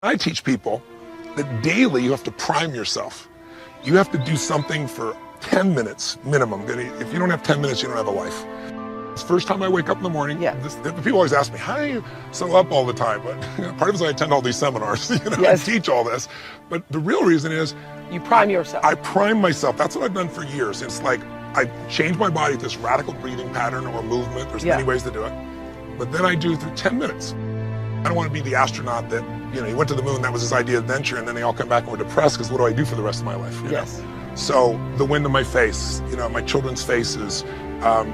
I teach people that daily you have to prime yourself. You have to do something for 10 minutes minimum. If you don't have 10 minutes, you don't have a life. It's the first time I wake up in the morning. Yeah. The people always ask me, how do you so up all the time? But part of it is I attend all these seminars. Yes. I teach all this. But the real reason is you prime yourself. I prime myself. That's what I've done for years. It's like I change my body with this radical breathing pattern or movement. There's many ways to do it. But then I do through 10 minutes. I don't want to be the astronaut that, he went to the moon, that was his idea of adventure, and then they all come back and were depressed because what do I do for the rest of my life? Yes. So the wind in my face, my children's faces,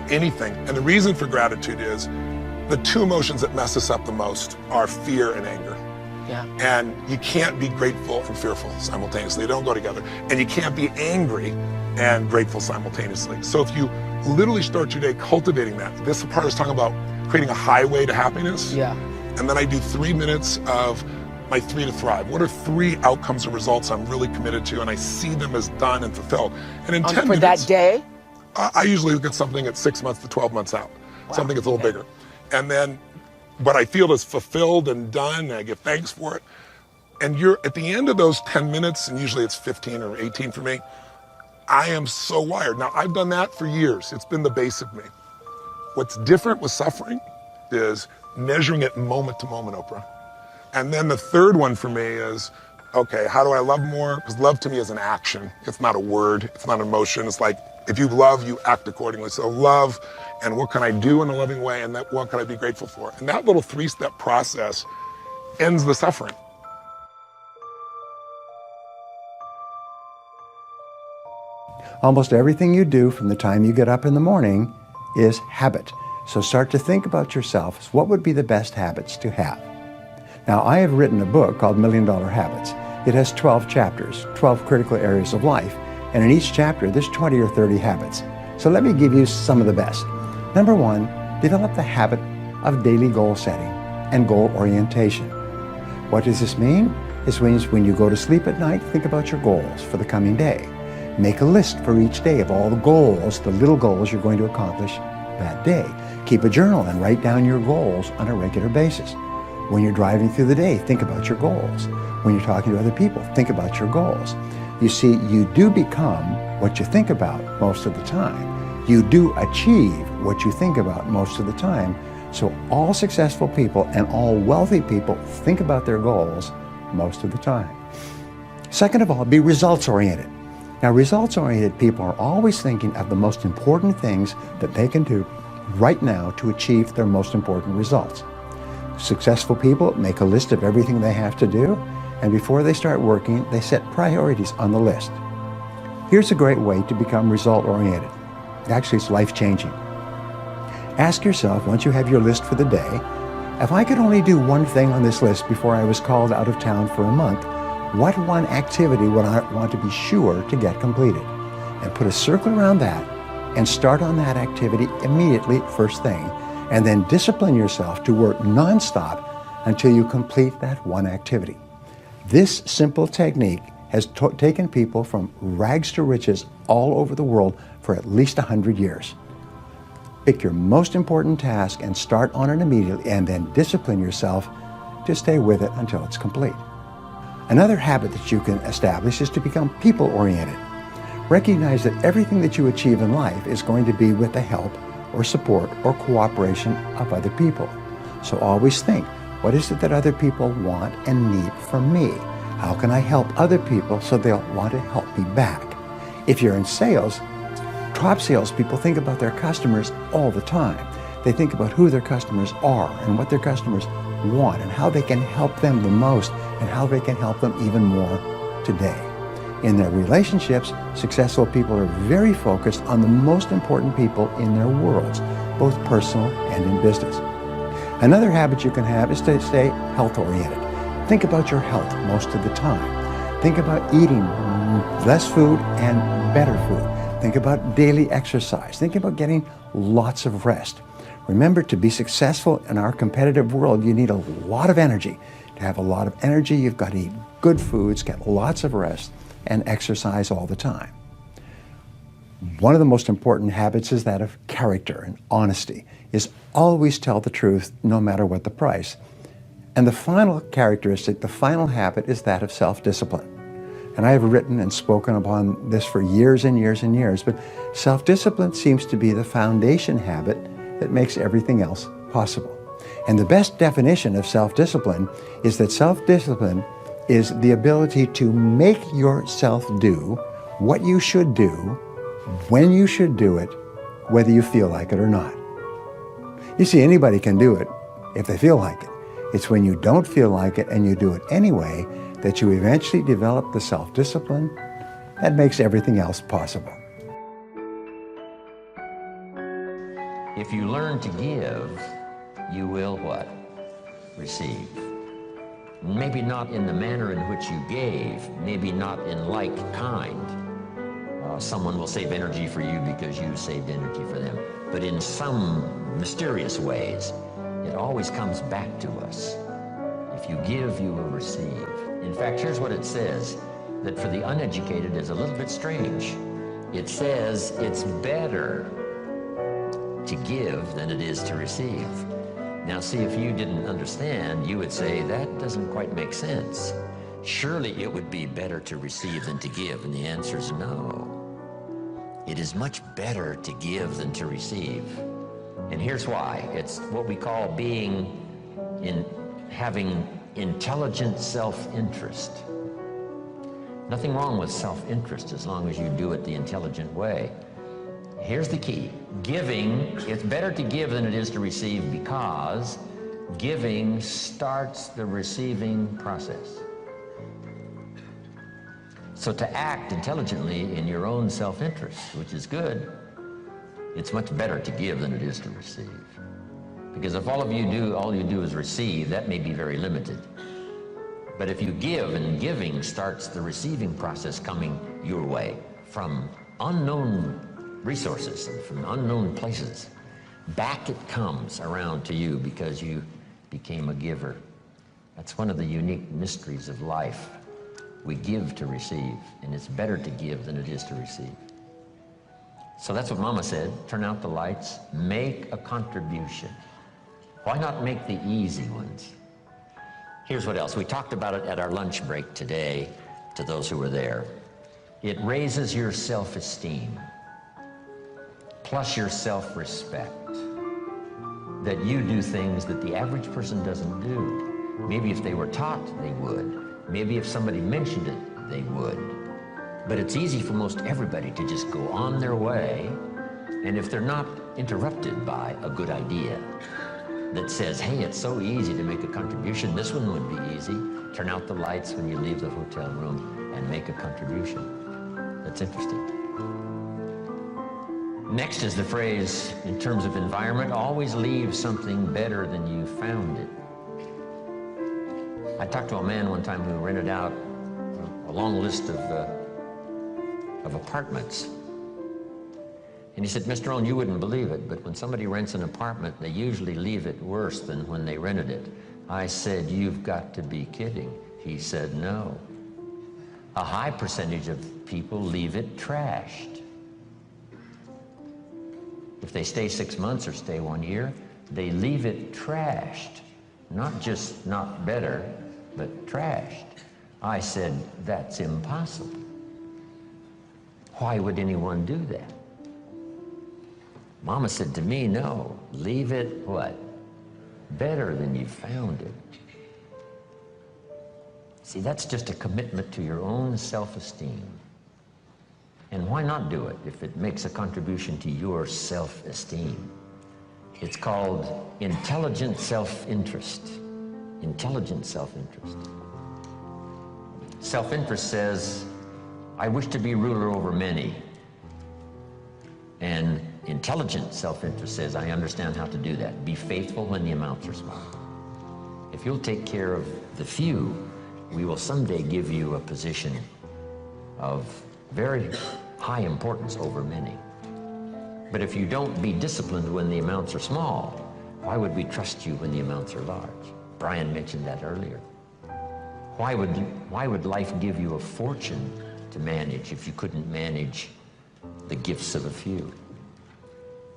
anything. And the reason for gratitude is the two emotions that mess us up the most are fear and anger. Yeah. And you can't be grateful and fearful simultaneously. They don't go together. And you can't be angry and grateful simultaneously. So if you literally start your day cultivating that, this part I was talking about creating a highway to happiness. Yeah. And then I do 3 minutes of my 3 to thrive. What are 3 outcomes or results I'm really committed to, and I see them as done and fulfilled. And in 10 minutes. For that day? I usually look at something at 6 months to 12 months out. Wow. Something that's a little bigger. And then what I feel is fulfilled and done, and I give thanks for it. And you're at the end of those 10 minutes, and usually it's 15 or 18 for me, I am so wired. Now, I've done that for years. It's been the base of me. What's different with suffering is measuring it moment to moment, Oprah. And then the third one for me is, okay, how do I love more? Because love to me is an action. It's not a word. It's not an emotion. It's like, if you love, you act accordingly. So love, and what can I do in a loving way, and what can I be grateful for? And that little 3-step process ends the suffering. Almost everything you do from the time you get up in the morning is habit. So start to think about yourself as what would be the best habits to have. Now, I have written a book called $1 Million Habits. It has 12 chapters, 12 critical areas of life, and in each chapter there's 20 or 30 habits. So let me give you some of the best. Number 1, develop the habit of daily goal setting and goal orientation. What does this mean? This means when you go to sleep at night, think about your goals for the coming day. Make a list for each day of all the goals, the little goals you're going to accomplish that day. Keep a journal and write down your goals on a regular basis. When you're driving through the day, think about your goals. When you're talking to other people, think about your goals. You see, you do become what you think about most of the time. You do achieve what you think about most of the time. So all successful people and all wealthy people think about their goals most of the time. Second of all, be results-oriented. Now, results-oriented people are always thinking of the most important things that they can do right now to achieve their most important results. Successful people make a list of everything they have to do, and before they start working, they set priorities on the list. Here's a great way to become result-oriented. Actually, it's life-changing. Ask yourself, once you have your list for the day, if I could only do one thing on this list before I was called out of town for a month, what one activity would I want to be sure to get completed? And put a circle around that and start on that activity immediately, first thing, and then discipline yourself to work nonstop until you complete that one activity. This simple technique has taken people from rags to riches all over the world for at least 100 years. Pick your most important task and start on it immediately, and then discipline yourself to stay with it until it's complete. Another habit that you can establish is to become people-oriented. Recognize that everything that you achieve in life is going to be with the help or support or cooperation of other people. So always think, what is it that other people want and need from me? How can I help other people so they'll want to help me back? If you're in sales, top salespeople think about their customers all the time. They think about who their customers are and what their customers want and how they can help them the most and how they can help them even more today. In their relationships, successful people are very focused on the most important people in their worlds, both personal and in business. Another habit you can have is to stay health-oriented. Think about your health most of the time. Think about eating less food and better food. Think about daily exercise. Think about getting lots of rest. Remember, to be successful in our competitive world, you need a lot of energy. To have a lot of energy, you've got to eat good foods, get lots of rest, and exercise all the time. One of the most important habits is that of character and honesty, is always tell the truth no matter what the price. And the final characteristic, the final habit, is that of self-discipline. And I have written and spoken upon this for years and years and years, but self-discipline seems to be the foundation habit that makes everything else possible. And the best definition of self-discipline is that self-discipline is the ability to make yourself do what you should do, when you should do it, whether you feel like it or not. You see, anybody can do it if they feel like it. It's when you don't feel like it and you do it anyway that you eventually develop the self-discipline that makes everything else possible. If you learn to give, you will what? Receive. Maybe not in the manner in which you gave, maybe not in like kind. Someone will save energy for you because you saved energy for them. But in some mysterious ways, it always comes back to us. If you give, you will receive. In fact, here's what it says, that for the uneducated is a little bit strange. It says it's better to give than it is to receive. Now see, if you didn't understand, you would say, that doesn't quite make sense. Surely it would be better to receive than to give, and the answer is no. It is much better to give than to receive. And here's why. It's what we call having intelligent self-interest. Nothing wrong with self-interest as long as you do it the intelligent way. Here's the key. Giving, it's better to give than it is to receive because giving starts the receiving process. So to act intelligently in your own self-interest, which is good, it's much better to give than it is to receive. Because if all you do is receive, that may be very limited. But if you give, and giving starts the receiving process coming your way from unknown resources and from unknown places, back it comes around to you because you became a giver. That's one of the unique mysteries of life. We give to receive, and it's better to give than it is to receive. So that's what Mama said, turn out the lights, make a contribution. Why not make the easy ones? Here's what else. We talked about it at our lunch break today to those who were there. It raises your self-esteem, plus your self-respect, that you do things that the average person doesn't do. Maybe if they were taught, they would. Maybe if somebody mentioned it, they would. But it's easy for most everybody to just go on their way, and if they're not interrupted by a good idea that says, hey, it's so easy to make a contribution, this one would be easy. Turn out the lights when you leave the hotel room and make a contribution. That's interesting. Next is the phrase, in terms of environment, always leave something better than you found it. I talked to a man one time who rented out a long list of apartments. And he said, Mr. Rohn, you wouldn't believe it, but when somebody rents an apartment, they usually leave it worse than when they rented it. I said, you've got to be kidding. He said, no. A high percentage of people leave it trashed. If they stay 6 months or stay 1 year, they leave it trashed. Not just not better, but trashed. I said, that's impossible. Why would anyone do that? Mama said to me, no, leave it what? Better than you found it. See, that's just a commitment to your own self-esteem. And why not do it if it makes a contribution to your self-esteem? It's called intelligent self-interest. Intelligent self-interest. Self-interest says, I wish to be ruler over many. And intelligent self-interest says, I understand how to do that. Be faithful when the amounts are small. If you'll take care of the few, we will someday give you a position of very high importance over many. But if you don't be disciplined when the amounts are small, why would we trust you when the amounts are large? Brian mentioned that earlier. Why would life give you a fortune to manage if you couldn't manage the gifts of a few?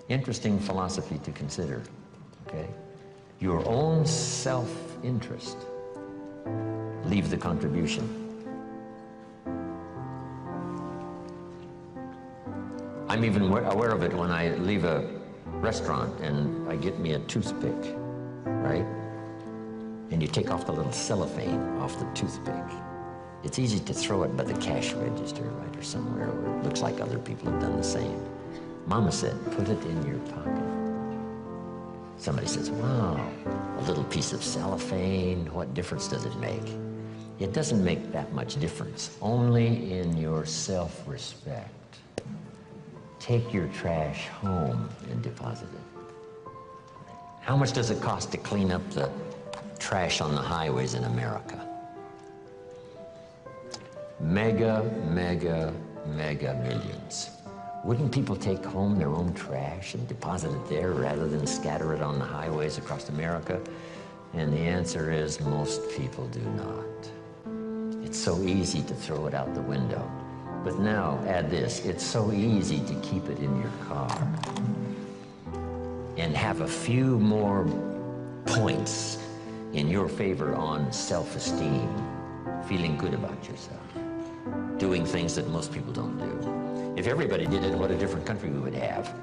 Interesting philosophy to consider, okay? Your own self self-interest. Leave the contribution. I'm even aware of it when I leave a restaurant and I get me a toothpick, right? And you take off the little cellophane off the toothpick. It's easy to throw it by the cash register, right, or somewhere where it looks like other people have done the same. Mama said, put it in your pocket. Somebody says, wow, a little piece of cellophane, what difference does it make? It doesn't make that much difference, only in your self-respect. Take your trash home and deposit it. How much does it cost to clean up the trash on the highways in America? Mega millions. Wouldn't people take home their own trash and deposit it there rather than scatter it on the highways across America? And the answer is most people do not. It's so easy to throw it out the window. But now, add this, it's so easy to keep it in your car and have a few more points in your favor on self-esteem, feeling good about yourself, doing things that most people don't do. If everybody did it, what a different country we would have.